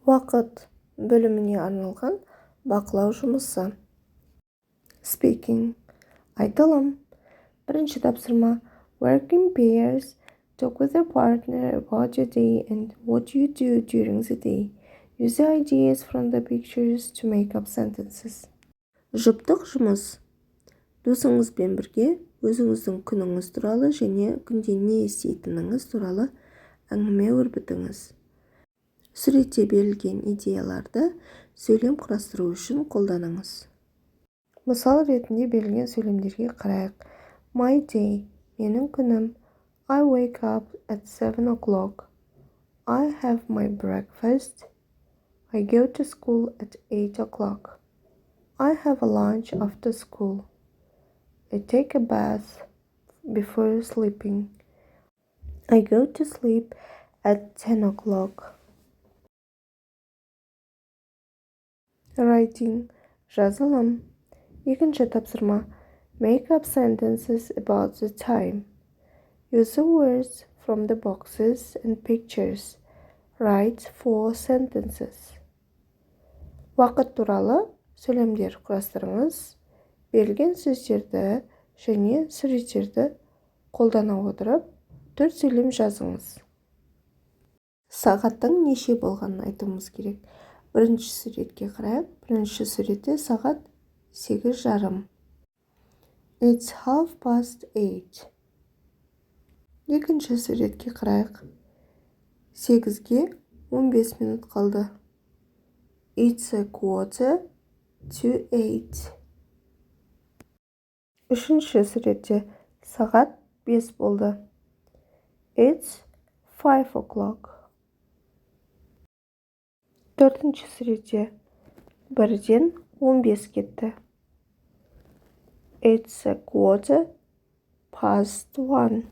Уақыт бөліміне арналған бақылау жұмысы. Speaking. Айтылым. Бірінші тапсырма. Work in pairs. Talk with your partner about your day and what you do during the day. Use the ideas from the pictures to make up sentences. Жұптық жұмыс. Досыңызбен бірге өзіңіздің күніңіз туралы және күнде не істейтініңіз туралы әңгіме өрбітіңіз. Суретте берілген идеяларды сөйлем құрастыру үшін қолданыңыз. Мысал ретінде берілген сөйлемдерге қарайық. My day, менің күнім. I wake up at 7 o'clock. I have my breakfast. I go to school at 8 o'clock. I have a lunch after school. I take a bath before sleeping. I go to sleep at 10 o'clock. Writing. Жазылым. Екінші тапсырма. Make up sentences about the time. Use the words from the boxes and pictures. Write 4 sentences. Уақыт туралы сөйлемдер құрастырыңыз. Берілген сөздерді және суреттерді қолдана отырып 4 сөйлем жазыңыз. Сағаттың неше болғанын айтуымыз керек. Бірінші суретке қарайық. Бірінші суретте сағат 8:30. It's 8:30. Екінші суретке қарайық. 8-ге 15 минут қалды. It's 7:45. Үшінші суретте сағат 5 болды. It's 5 o'clock. Төртінші суретте 1-ден 15 кетті. It's 1:15.